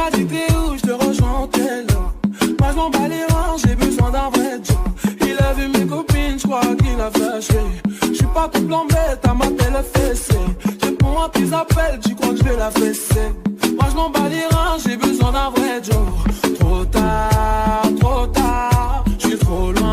m'as dit t'es où, je te rejoins en tel. Moi je m'en bats les reins, j'ai besoin d'un vrai job. Il a vu mes copines, je crois qu'il a flashé. Je suis pas tout plan bête, à m'appelle fessé. Réponds à tes appels, tu crois que je vais la fesser. Moi je m'en bats les reins, j'ai besoin d'un vrai job. Trop tard, je suis trop loin.